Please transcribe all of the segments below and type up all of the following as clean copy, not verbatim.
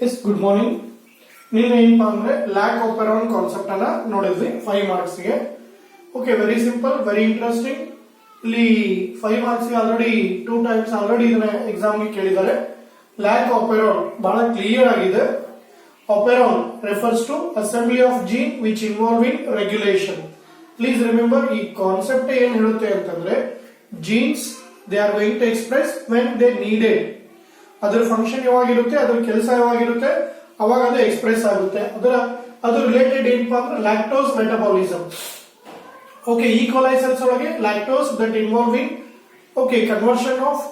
Yes good morning. ನೀವೇನಪ್ಪ ಅಂದ್ರೆ lac operon concept ಅನ್ನ ನೋಡಿದ್ವಿ 5 ಮಾರ್ಕ್ಸ್ ಗೆ. Okay, very simple, very interesting. ಇಲ್ಲಿ 5 ಮಾರ್ಕ್ಸ್ ಗೆ ಆಲ್ರೆಡಿ 2 ಟೈಮ್ಸ್ ಆಲ್ರೆಡಿ ಇದನ್ನ ಎಕ್ಸಾಮ್ ಗೆ ಕೇಳಿದ್ದಾರೆ. ಲ್ಯಾಕ್ ಆಪೆರಾನ್ ಬಹಳ ಕ್ಲಿಯರ್ ಆಗಿದೆ. Operon refers to assembly of gene which involve in regulation. Please remember, ಈ ಕಾನ್ಸೆಪ್ಟ್ ಏನ್ ಹೇಳುತ್ತೆ ಅಂತಂದ್ರೆ genes they are going to express when they needed. ಅದರ ಫಂಕ್ಷನ್ ಯಾವಾಗಿರುತ್ತೆ, ಅದರ ಕೆಲಸ ಯಾವಾಗಿರುತ್ತೆ, ಅವಾಗ ಅದು ಎಕ್ಸ್ಪ್ರೆಸ್ ಆಗುತ್ತೆ. ಅದು ರಿಲೇಟೆಡ್ ಏನಪ್ಪಾ ಅಂದ್ರೆ lactose metabolism. Okay, E coli cells ಒಳಗೆ lactose that involving conversion of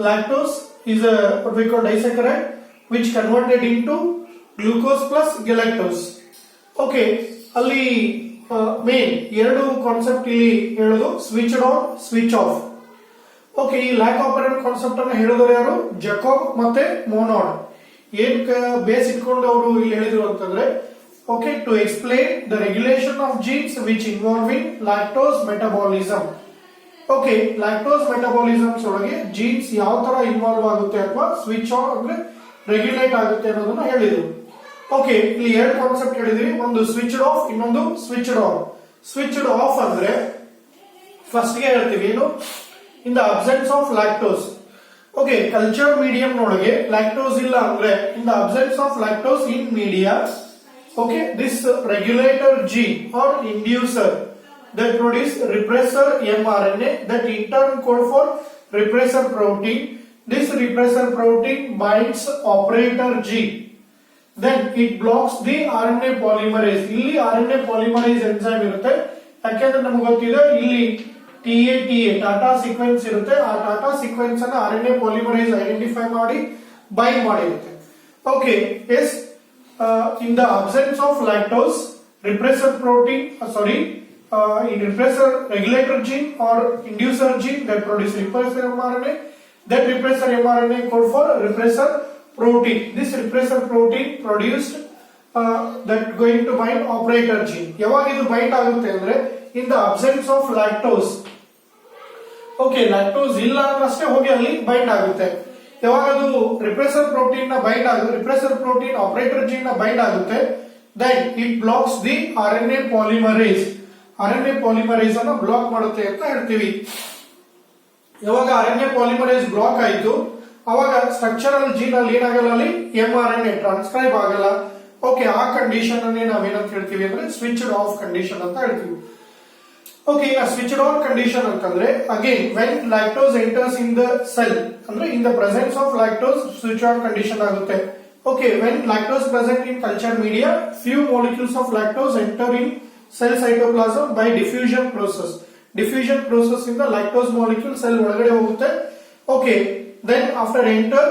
lactose is what we call disaccharide which converted into glucose plus galactose. Okay, ಅಲ್ಲಿ ಮೇನ್ ಎರಡು ಕಾನ್ಸೆಪ್ಟ್ ಇಲ್ಲಿ ಹೇಳೋದು switched on, switch off. Okay, ಈ lac operon concept ಅನ್ನು ಹೇಳಿದವರು ಯಾರು? Jacob ಮತ್ತೆ ಮೊನಾಡ್. ಏನ್ ಬೇಸ್ ಇಟ್ಕೊಂಡು ಅವರು ಇಲ್ಲಿ ಹೇಳಿದ್ರು ಅಂತಂದ್ರೆ okay, to explain the regulation of genes which involve in lactose metabolism. Okay, lactose metabolisms ಒಳಗೆ ಜೀನ್ಸ್ ಯಾವ ತರ ಇನ್ವಾಲ್ವ್ ಆಗುತ್ತೆ ಅಥವಾ ಸ್ವಿಚ್ ಆನ್ ಅಂದ್ರೆ ರೆಗ್ಯುಲೇಟ್ ಆಗುತ್ತೆ ಅನ್ನೋದನ್ನ ಹೇಳಿದ್ರು. ಓಕೆ, ಇಲ್ಲಿ ಎರಡು ಕಾನ್ಸೆಪ್ಟ್ ಹೇಳಿದ್ವಿ, ಒಂದು ಸ್ವಿಚ್ಡ್ ಆಫ್, ಇನ್ನೊಂದು ಸ್ವಿಚ್ಡ್ ಆನ್. ಸ್ವಿಚ್ಡ್ ಆಫ್ ಅಂದ್ರೆ ಫಸ್ಟ್ ಗೆ ಹೇಳ್ತೀವಿ ಏನು, in the absence of lactose. Okay, culture medium ನೊಳಗೆ ಲ್ಯಾಕ್ಟೋಸ್ ಇಲ್ಲ ಅಂದ್ರೆ in the absence of lactose in media, okay, this regulator gene or inducer that produce repressor mRNA that in turn code for repressor protein. This repressor protein binds operator gene, then it blocks the RNA polymerase. ಇಲ್ಲಿ RNA polymerase enzyme ಇರುತ್ತೆ. ಯಾಕೆಂದ್ರೆ ನಮಗೆ ಗೊತ್ತಿದೆ ಇಲ್ಲಿ Tata sequence ಇರುತ್ತೆ. ಆ TATA sequence ಅನ್ನ RNA polymerase identify ಮಾಡಿ ಬೈಂಡ್ ಮಾಡಿರುತ್ತೆ. Okay, yes, in the absence of lactose, repressor protein in repressor regulator gene or inducer gene that produce repressor mRNA, that repressor mRNA code for repressor protein. This repressor protein produced that going to bind operator gene. ಯಾವಾಗ ಇದು bind ಆಗುತ್ತೆ ಅಂದ್ರೆ in the absence of lactose. Okay, lactose ಇಲ್ಲ ಅಂದ್ರೆ ಅಷ್ಟೇ ಹೋಗಿ ಅಲ್ಲಿ bind ಆಗುತ್ತೆ. ಯಾವಾಗ ಅದು ರಿಪ್ರೆಸರ್ ಪ್ರೋಟೀನ್ ನ ಬೈಂಡ್ ಆಗುತ್ತೆ, ರಿಪ್ರೆಸರ್ ಪ್ರೋಟೀನ್ ಆಪರೇಟರ್ ಜೀನ್ ನ ಬೈಂಡ್ ಆಗುತ್ತೆ, then it blocks the RNA polymerase. RNA polymerase ಅನ್ನು ಬ್ಲಾಕ್ ಮಾಡುತ್ತೆ ಅಂತ ಹೇಳ್ತೀವಿ. ಯಾವಾಗ RNA polymerase ಬ್ಲಾಕ್ ಆಯ್ತು ಅವಾಗ ಸ್ಟ್ರಕ್ಚರಲ್ ಜೀನ್ ಅಲ್ಲಿ ಏನಾಗಲ್ಲ, ಅಲ್ಲಿ mRNA ಟ್ರಾನ್ಸ್ಕ್ರೈಬ್ ಆಗಲ್ಲ. ಓಕೆ, ಆ ಕಂಡೀಷನ್ ಅನ್ನೇ ನಾವೇನಂತ ಹೇಳ್ತೀವಿ ಅಂದ್ರೆ ಸ್ವಿಚ್ಡ್ ಆಫ್ ಕಂಡೀಷನ್ ಅಂತ ಹೇಳ್ತೀವಿ. ಓಕೆ, ಈಗ ಸ್ವಿಚ್ಡ್ ಆನ್ ಕಂಡೀಷನ್ ಅಂತಂದ್ರೆ again when lactose enters in the cell ಅಂದ್ರೆ in the presence of lactose switch on condition ಆಗುತ್ತೆ. Okay, when lactose present in culture media, few molecules of lactose enter in cell cytoplasm by diffusion process. Diffusion process ಇಂದ lactose molecule cell ಒಳಗಡೆ ಹೋಗುತ್ತೆ. Okay, then after enter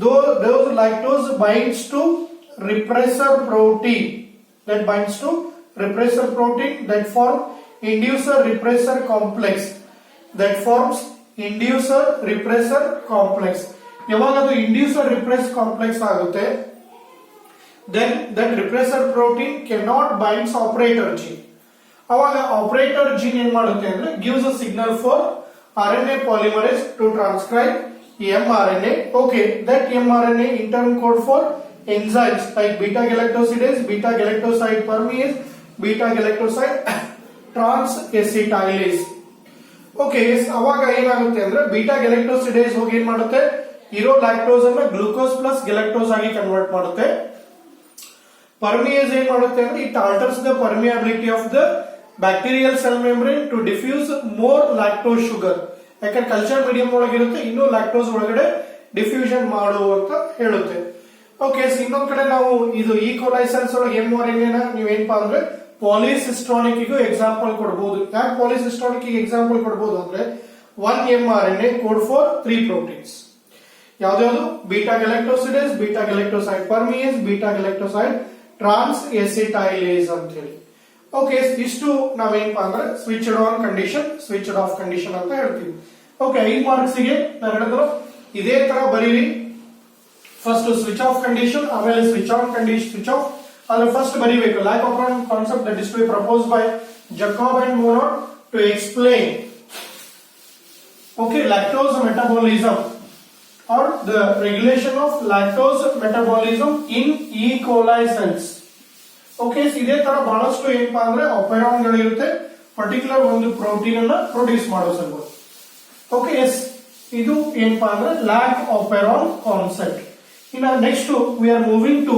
those lactose binds to repressor protein, that binds to repressor protein that form inducer repressor complex, that forms inducer repressor complex. ಯಾವಾಗ ಅದು inducer repress complex ಆಗುತ್ತೆ, then that repressor protein cannot binds operator gene. ಅವಾಗ operator gene ಏನ್ ಮಾಡುತ್ತೆ ಅಂದ್ರೆ gives a signal for RNA polymerase to transcribe mRNA. Okay, that mRNA in turn code for enzymes like beta galactosidase, beta galactoside permease, beta galactoside transacetylase. Okay, ಅವಾಗ ಏನಾಗುತ್ತೆ ಅಂದ್ರೆ beta galactosidase ಹೋಗಿ ಏನ್ ಮಾಡುತ್ತೆ, ಇರೋ ಲ್ಯಾಕ್ಟೋಸ್ ಅನ್ನ ಗ್ಲೂಕೋಸ್ ಪ್ಲಸ್ ಗ್ಯಾಲಕ್ಟೋಸ್ ಆಗಿ convert ಮಾಡುತ್ತೆ. ಪರ್ಮಿಯೇಸ್ ಏನ್ ಮಾಡುತ್ತೆ ಅಂದ್ರೆ it alters the permeability of the bacterial cell membrane to diffuse more lactose sugar. ಯಾಕಂದ್ರೆ ಕಲ್ಚರ್ ಮೀಡಿಯಂ ಒಳಗಿರುತ್ತೆ, ಇನ್ನೂ ಲ್ಯಾಕ್ಟೋಸ್ ಒಳಗಡೆ ಡಿಫ್ಯೂಷನ್ ಮಾಡು ಅಂತ ಹೇಳುತ್ತೆ. ಓಕೆ, ಇನ್ನೊಂದ್ ಕಡೆ ನಾವು ಇದು ಈಕೋಲೈ ಸೆಲ್ಸ್ ಒಳಗೆ mRNA ನೀವೇನಪ್ಪಾ ಅಂದ್ರೆ ಪಾಲಿಸಿಸ್ಟಾನಿಕ್ ಎಕ್ಸಾಂಪಲ್ ಕೊಡಬಹುದು. ಯಾಕೆ ಪಾಲಿಸಿಸ್ಟಾನಿಕ್ ಎಕ್ಸಾಂಪಲ್ ಕೊಡಬಹುದು ಅಂದ್ರೆ 1 mRNA ಕೋಡ್ ಫಾರ್ 3 ಪ್ರೋಟೀನ್ಸ್. ಯಾವ್ದು? ಬೀಟಾ ಗ್ಯಾಲಕ್ಟೋಸಿಡೇಸ್, ಬೀಟಾ ಗ್ಯಾಲಕ್ಟೋಸೈಡ್ ಪರ್ಮಿಯೇಸ್, ಬೀಟಾ ಗ್ಯಾಲಕ್ಟೋಸೈಡ್ ಟ್ರಾನ್ಸ್ಎಸಿಟೈಲೇಸ್ ಅಂತ ಹೇಳಿ. ಓಕೆ, ಇಷ್ಟು ನಾವೇನಪ್ಪಾ ಅಂದ್ರೆ switched on condition, switched off condition ಅಂತ ಹೇಳ್ತೀವಿ. ಓಕೆ, 5 ಮಾರ್ಕ್ಸ್ ಗೆ ನಾನು ಹೇಳಿದ್ರು ಇದೇ ತರ ಬರೀರಿ. ಫಸ್ಟ್ ಸ್ವಿಚ್ ಆಫ್ ಕಂಡೀಷನ್, ಆಮೇಲೆ switch on condition, switch off ಅಂದ್ರೆ ಫಸ್ಟ್ ಬರೀಬೇಕು lac operon concept that is proposed by Jacob and Monod to explain okay lactose metabolism or the regulation of lactose metabolism in E. coli cells. Okay, ಇದೇ ತರ ಬಹಳಷ್ಟು ಏನಪ್ಪಾ ಅಂದ್ರೆ operon ಗಳಿರುತ್ತೆ, particular ಒಂದು protein ಅನ್ನ ಪ್ರೊಡ್ಯೂಸ್ ಮಾಡೋ ಸಲುವಾಗಿ. ಓಕೆ, ಎಸ್, ಇದು ಏನಪ್ಪಾ ಅಂದ್ರೆ ಲ್ಯಾಕ್ ಆಪೆರಾನ್ ಕಾನ್ಸೆಪ್ಟ್. ಇನ್ನ next we are moving to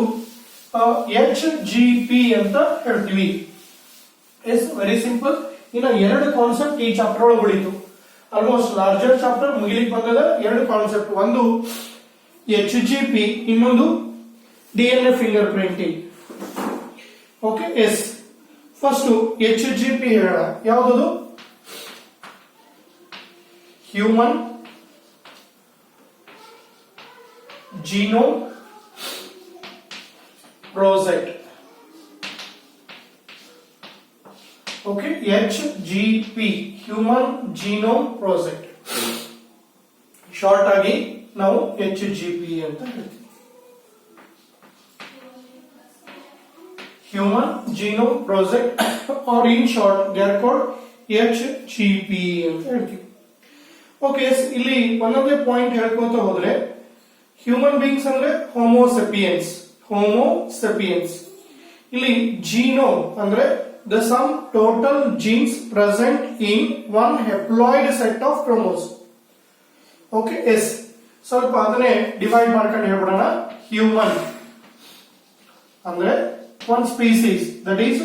HGP ಅಂತ ಹೇಳ್ತೀವಿ. Yes, very simple. ಇನ್ನ ಎರಡು ಕಾನ್ಸೆಪ್ಟ್ ಈ ಚಾಪ್ಟರ್ ಒಳಗೆ ಉಳಿತು. ಆಲ್ಮೋಸ್ಟ್ ಲಾರ್ಜರ್ ಚಾಪ್ಟರ್ ಮುಗಿಲಿಕ್ಕೆ ಬಂದದ. ಎರಡು ಕಾನ್ಸೆಪ್ಟ್, ಒಂದು HGP, ಇನ್ನೊಂದು DNA fingerprinting. Okay, yes, first HGP ಹೇಳೋಣ. ಯಾವುದದು? Human genome project. Okay, HGP, human genome project. Short ಆಗಿ ನಾವು HGP ಅಂತ ಹೇಳ್ತೀವಿ. Human genome project, or in short they are called HGP ಅಂತ ಹೇಳ್ತೀವಿ. ಓಕೆ, ಇಲ್ಲಿ ಒಂದೊಂದೇ ಪಾಯಿಂಟ್ ಹೇಳ್ಕೊತ ಹೋದ್ರೆ, ಹ್ಯೂಮನ್ ಬೀಯಿಂಗ್ಸ್ ಅಂದ್ರೆ ಹೋಮೋಸೆಪಿಯನ್ಸ್. ಇಲ್ಲಿ ಜೀನೋಮ್ ಅಂದ್ರೆ the sum total genes present in one haploid set of chromosomes. Okay, yes, ಸ್ವಲ್ಪ ಅದನ್ನೇ ಡಿವೈಡ್ ಮಾಡ್ಕೊಂಡು ಹೇಳ್ಬಿಡೋಣ. ಹ್ಯೂಮನ್ ಅಂದ್ರೆ one species, that is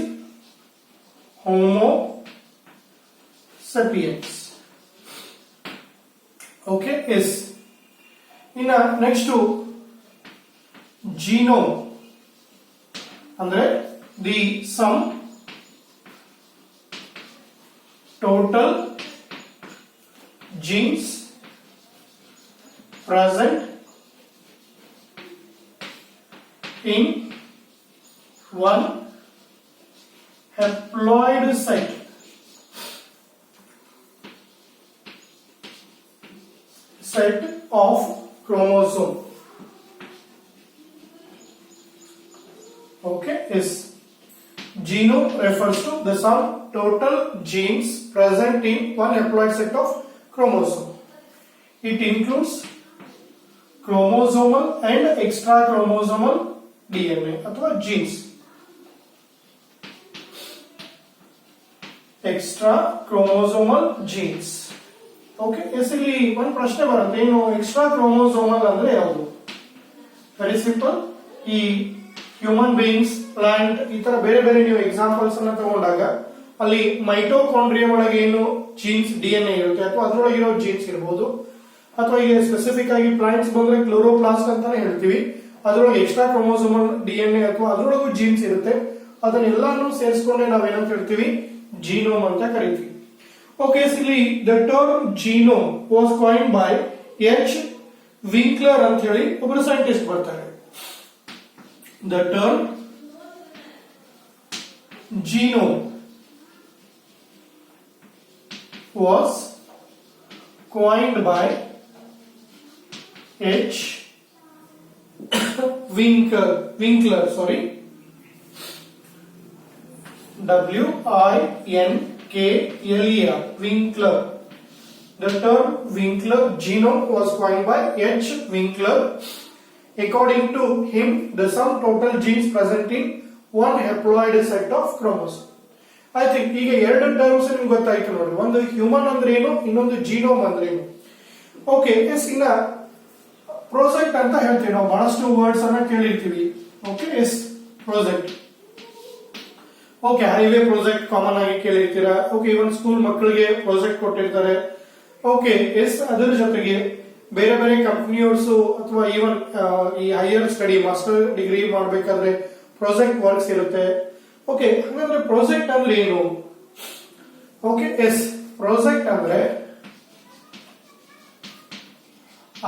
Homo sapiens. Okay, yes. ಇನ್ನ ನೆಕ್ಸ್ಟ್ genome ಅಂದ್ರೆ the sum total genes present in one haploid set of chromosome. Okay, yes. Genome refers to the sum total genes present in one haploid set of chromosome. It includes chromosomal and extra chromosomal DNA ಅಥವಾ genes. Extra chromosomal genes. Okay, ಇಲ್ಲಿ ಒಂದು ಪ್ರಶ್ನೆ ಬರುತ್ತೆ, ಏನು extra chromosomal ಅಂದ್ರೆ ಯಾವುದು? Very simple. ಈ human beings, plant, ಈ ತರ ಬೇರೆ ಬೇರೆ ನೀವು ಎಕ್ಸಾಂಪಲ್ಸ್ ಅನ್ನ ತಗೊಂಡಾಗ ಅಲ್ಲಿ ಮೈಟೋಕಾಂಡ್ರಿಯಾ ಒಳಗೆ ಏನು ಜೀನ್ಸ್ DNA ಇರುತ್ತೆ ಅಥವಾ ಅದರೊಳಗಿರೋ ಜೀನ್ಸ್ ಇರಬಹುದು, ಅಥವಾ ಈಗ ಸ್ಪೆಸಿಫಿಕ್ ಆಗಿ ಪ್ಲಾಂಟ್ಸ್ ಬಂದ್ರೆ ಕ್ಲೋರೋಪ್ಲಾಸ್ಟ್ ಅಂತಾನೆ ಹೇಳ್ತೀವಿ. ಅದರೊಳಗೆ ಎಕ್ಸ್ಟ್ರಾ ಕ್ರೋಮೋಸೋಮಲ್ DNA ಅಥವಾ ಅದರೊಳಗೂ ಜೀನ್ಸ್ ಇರುತ್ತೆ. ಅದನ್ನೆಲ್ಲಾನು ಸೇರಿಸ್ಕೊಂಡೆ ನಾವೇನಂತ ಹೇಳ್ತೀವಿ? ಜೀನೋಮ್ ಅಂತ ಕರಿತೀವಿ. ಓಕೆ, ಇಲ್ಲಿ the term genome was ಕಾಯಿನ್ಡ್ by H. ವಿಂಕ್ಲರ್ ಅಂತ ಹೇಳಿ ಒಬ್ಬರು ಸೈಂಟಿಸ್ಟ್ ಬರ್ತಾರೆ. The term genome was coined by H. Winkler, W-I-N-K-L-E-R, Winkler. The term Winkler genome was coined by H. Winkler. According to him, the sum total genes present in one haploid set of chromosomes. I think ಈಗ ಎರಡು terms ನಿಮ್ಗೆ ಗೊತ್ತಾಯ್ತು ನೋಡಿ. ಒಂದು human ಅಂದ್ರೆ ಏನು, ಇನ್ನೊಂದು genome ಅಂದ್ರೆ ಏನು. ಓಕೆ, ಎಸ್, ಇನ್ನ ಪ್ರಾಜೆಕ್ಟ್ ಅಂತ ಹೇಳ್ತೀವಿ ನಾವು. ಬಹಳಷ್ಟು ವರ್ಡ್ಸ್ ಅನ್ನ ಕೇಳಿರ್ತೀವಿ. Okay, yes, project. Okay, highway project common ಆಗಿ ಕೇಳಿರ್ತೀರಾ. ಓಕೆ, ಇವನ್ ಸ್ಕೂಲ್ ಮಕ್ಕಳಿಗೆ ಪ್ರಾಜೆಕ್ಟ್ ಕೊಟ್ಟಿರ್ತಾರೆ. ಓಕೆ, ಎಸ್, ಅದರ ಜೊತೆಗೆ ಬೇರೆ ಬೇರೆ ಕಂಪನಿಯರ್ಸು ಅಥವಾ ಈವನ್ ಈ ಹೈಯರ್ ಸ್ಟಡಿ ಮಾಸ್ಟರ್ ಡಿಗ್ರಿ ಮಾಡಬೇಕಾದ್ರೆ ಪ್ರಾಜೆಕ್ಟ್ ವರ್ಕ್ಸ್ ಇರುತ್ತೆ. ಓಕೆ, ಹಾಗಾದ್ರೆ ಪ್ರಾಜೆಕ್ಟ್ ಅಂದ್ರೆ ಏನು? ಓಕೆ, ಎಸ್, ಪ್ರಾಜೆಕ್ಟ್ ಅಂದ್ರೆ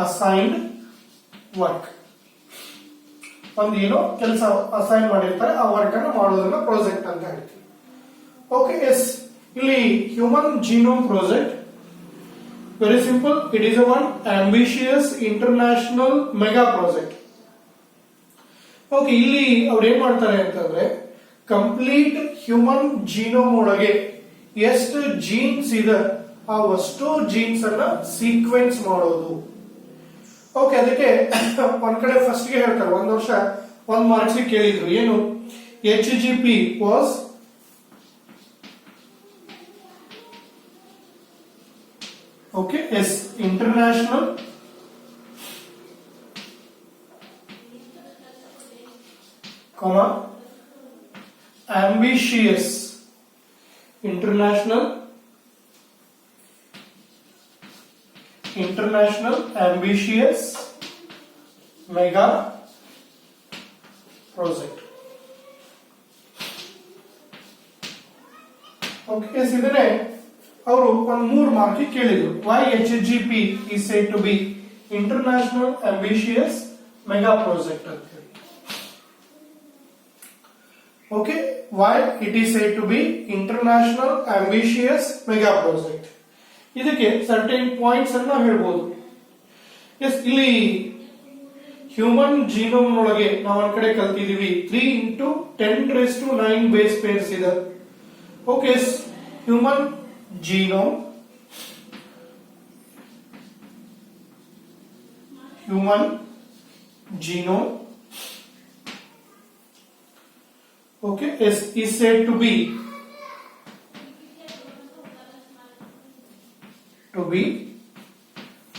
ಅಸೈನ್ಡ್ ವರ್ಕ್. ಒಂದು ಏನೋ ಕೆಲಸ ಅಸೈನ್ ಮಾಡಿರ್ತಾರೆ, ಆ ವರ್ಕ್ ಅನ್ನು ಮಾಡೋದನ್ನ ಪ್ರಾಜೆಕ್ಟ್ ಅಂತ ಹೇಳ್ತೀವಿ. ಓಕೆ, ಎಸ್, ಇಲ್ಲಿ human genome project, very simple, it is a one ambitious international mega project. Okay, ಇಲ್ಲಿ ಅವ್ರು ಏನ್ ಮಾಡ್ತಾರೆ ಅಂತಂದ್ರೆ, ಕಂಪ್ಲೀಟ್ ಹ್ಯೂಮನ್ ಜೀನೋಮ್ ಒಳಗೆ ಎಷ್ಟು ಜೀನ್ಸ್ ಇದೆ ಆ ಅಷ್ಟು ಜೀನ್ಸ್ ಅನ್ನ ಸೀಕ್ವೆನ್ಸ್ ಮಾಡೋದು. ಓಕೆ, ಅದಕ್ಕೆ ಒಂದ್ ಕಡೆ ಫಸ್ಟ್ ಗೆ ಹೇಳ್ತಾರೆ, ಒಂದ್ ವರ್ಷ 1 ಮಾರ್ಕ್ಸ್ ಕೇಳಿದ್ರು, ಏನು HGP was okay yes international ambitious international ambitious mega project. Okay, ಇದನ್ನೇ ಅವರು ಒಂದು 3 ಮಾರ್ಕ್ ಕೇಳಿದ್ರು. why HGP is said to be international ambitious mega project ಅಂತ ಹೇಳಿ. Okay, why it is said to be international ambitious mega project? ಇದಕ್ಕೆ certain points ಅನ್ನು ಹೇಳ್ಬೋದು. S, ಇಲ್ಲಿ ಹ್ಯೂಮನ್ ಜೀನೋಮ್ ಒಳಗೆ ನಾವು ಒಂದ್ ಕಡೆ ಕಲ್ತಿದೀವಿ 3 into 10⁹9 ಬೇಸ್ ಪೇರ್ಸ್ ಇದೆ. Okay, human genome okay is said to be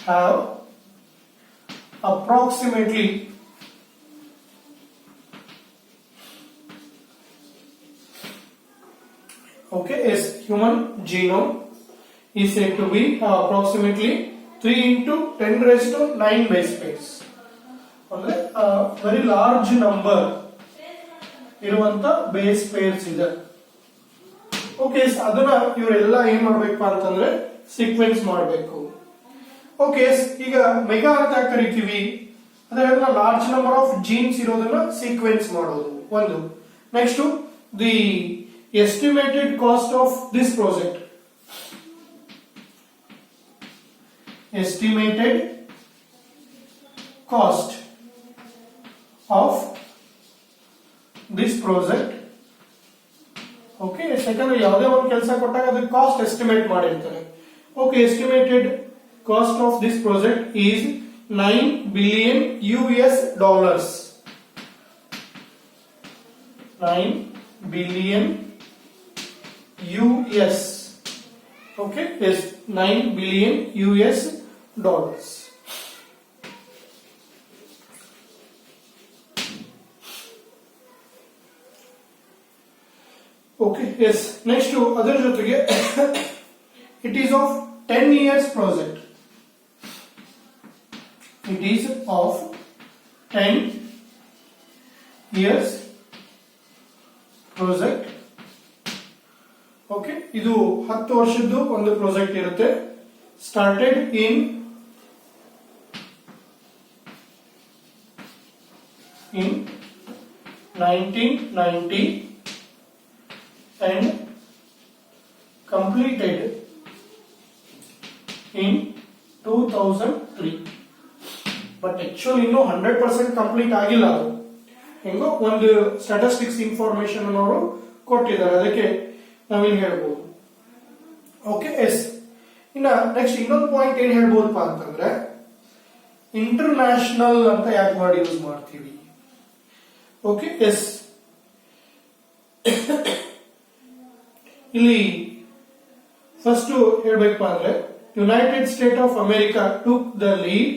have approximately human genome is said to be approximately 3 into 10⁹9 base pairs. ಅಂದ್ರೆ very large number ಇರುವಂತ ಬೇಸ್ ಪೇರ್ಸ್ ಇದೆ. Okay, ಅದನ್ನ ಇವರೆಲ್ಲ ಏನ್ ಮಾಡ್ಬೇಕಪ್ಪ ಅಂತಂದ್ರೆ ಸೀಕ್ವೆನ್ಸ್ ಮಾಡಬೇಕು. ಓಕೆ, ಈಗ ಮೆಗಾ ಅಂತ ಕರಿತೀವಿ, ಅದೇ ಲಾರ್ಜ್ ನಂಬರ್ ಆಫ್ ಜೀನ್ಸ್ ಇರೋದನ್ನ ಸೀಕ್ವೆನ್ಸ್ ಮಾಡೋದು ಒಂದು. Next, the estimated cost of this project. Estimated cost of this project. Okay, ಯಾಕಂದ್ರೆ ಯಾವುದೇ ಒಂದು ಕೆಲಸ ಕೊಟ್ಟಾಗ ಅದಕ್ಕೆ ಕಾಸ್ಟ್ ಎಸ್ಟಿಮೇಟ್ ಮಾಡಿರ್ತಾರೆ. Okay, estimated cost of this project is $9 billion. $9 billion. Okay, yes, $9 billion. Okay, yes. Next to other ಜೊತೆಗೆ it is of 10 years project. It is of 10 years project. Okay, ಇದು 10 ವರ್ಷದ್ದು ಒಂದು ಪ್ರಾಜೆಕ್ಟ್ ಇರುತ್ತೆ. Started in 1990 and completed in 2003. But actually ಇನ್ನೂ 100% complete ಆಗಿಲ್ಲ. ಅದು ಹೆಂಗೋ ಒಂದು ಸ್ಟಾಟಿಸ್ಟಿಕ್ಸ್ ಇನ್ಫಾರ್ಮೇಶನ್ ಅವರು ಕೊಟ್ಟಿದ್ದಾರೆ, ಅದಕ್ಕೆ ನಾವೇನ್ ಹೇಳ್ಬೋದು. Okay, yes. ಇನ್ನ ನೆಕ್ಸ್ಟ್ ಇನ್ನೊಂದು ಪಾಯಿಂಟ್ ಏನ್ ಹೇಳ್ಬೋದಪ್ಪ ಅಂತಂದ್ರೆ, ಇಂಟರ್ನ್ಯಾಷನಲ್ ಅಂತ ಯಾಕೆ ವರ್ಡ್ ಯೂಸ್ ಮಾಡ್ತೀವಿ? Okay, yes. ಇಲ್ಲಿ ಫಸ್ಟ್ ಹೇಳ್ಬೇಕಪ್ಪ ಅಂದ್ರೆ, United State of America took the lead.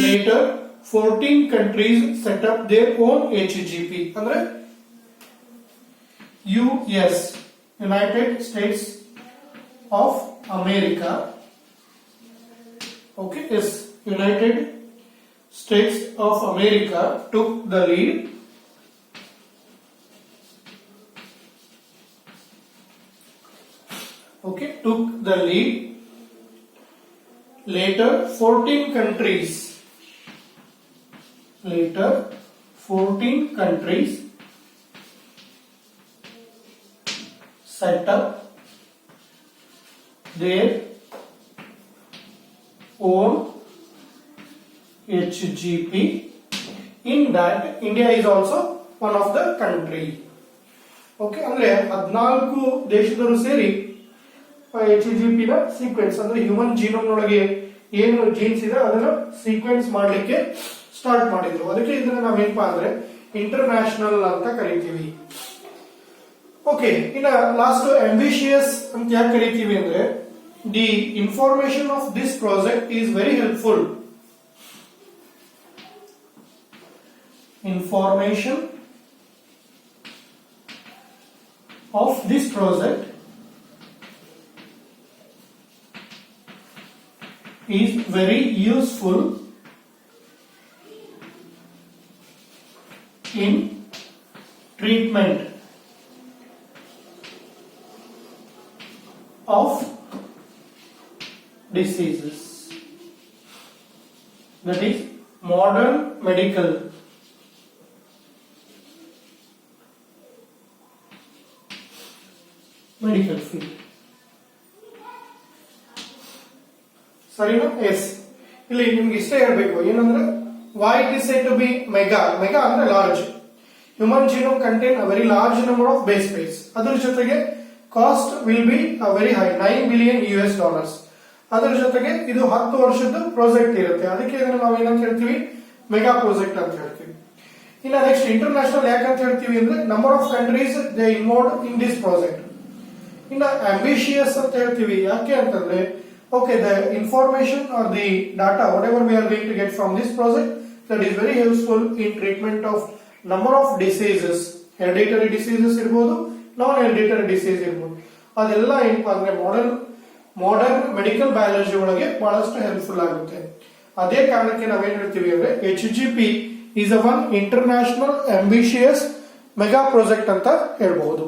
Later 14 countries set up their own HGP. ಅಂದ್ರೆ US, United States of America. Okay, yes, United States of America took the lead. Okay, took the lead. Later 14 countries set up their own HGP. In that, India is also one of the country. Okay, ಅಂದ್ರೆ 14 ದೇಶದವರು ಸೇರಿ HGP ನ sequence ಅಂದ್ರೆ human genome ನೊಳಗೆ ಏನು jeans ಇದೆ ಅದನ್ನ sequence ಮಾಡ್ಲಿಕ್ಕೆ ಸ್ಟಾರ್ಟ್ ಮಾಡಿದ್ರು. ಅದಕ್ಕೆ ಇದನ್ನ ನಾವೇನಪ್ಪಾ ಅಂದ್ರೆ ಇಂಟರ್ನ್ಯಾಷನಲ್ ಅಂತ ಕರಿತೀವಿ. ಓಕೆ, ಇನ್ನ ಲಾಸ್ಟ್ ಆಂಬಿಷಿಯಸ್ ಅಂತ ಯಾಕೆ ಕರಿತೀವಿ ಅಂದ್ರೆ the information of this project is very helpful. Information of this project is very useful in treatment of diseases. That is modern medical field. ಸರಿನಾ? ಎಸ್, ಇಲ್ಲಿ ನಿಮ್ಗೆ ಇಷ್ಟೇ ಹೇಳ್ಬೇಕು ಏನಂದ್ರೆ why it is said to be mega ಅಂದ್ರೆ large. Human genome contain a very large number of base pairs. ಅದರ ಜೊತೆಗೆ cost will be very high, $9 billion. ಅದರ ಜೊತೆಗೆ ಇದು 10 ವರ್ಷದ ಪ್ರಾಜೆಕ್ಟ್ ಇರುತ್ತೆ. ಅದಕ್ಕೆ ಇದನ್ನ ನಾವು ಏನಂತ ಹೇಳ್ತೀವಿ, ಮೆಗಾ ಪ್ರಾಜೆಕ್ಟ್ ಅಂತ ಹೇಳ್ತೀವಿ. ಇನ್ನ ನೆಕ್ಸ್ಟ್ ಇಂಟರ್ನ್ಯಾಷನಲ್ ಯಾಕಂತ ಹೇಳ್ತೀವಿ ಅಂದ್ರೆ number of countries they involved in this project. ಇನ್ನ ಆಂಬಿಷಿಯಸ್ ಅಂತ ಹೇಳ್ತೀವಿ ಯಾಕೆ ಅಂತಂದ್ರೆ okay, the information or the data whatever we are going to get from this project, that is very helpful in treatment of number of diseases. Hereditary diseases ಇರಬಹುದು, ನಾನ್ hereditary disease ಇರಬಹುದು. ಅದೆಲ್ಲ ಏನಪ್ಪಾ ಅಂದ್ರೆ ಮಾಡರ್ನ್ ಮೆಡಿಕಲ್ ಬಯಾಲಜಿ ಒಳಗೆ ಬಹಳಷ್ಟು helpful ಆಗುತ್ತೆ. ಅದೇ ಕಾರಣಕ್ಕೆ ನಾವೇನ್ ಹೇಳ್ತೀವಿ ಅಂದ್ರೆ HGP is a one international ambitious mega project ಅಂತ ಹೇಳ್ಬಹುದು.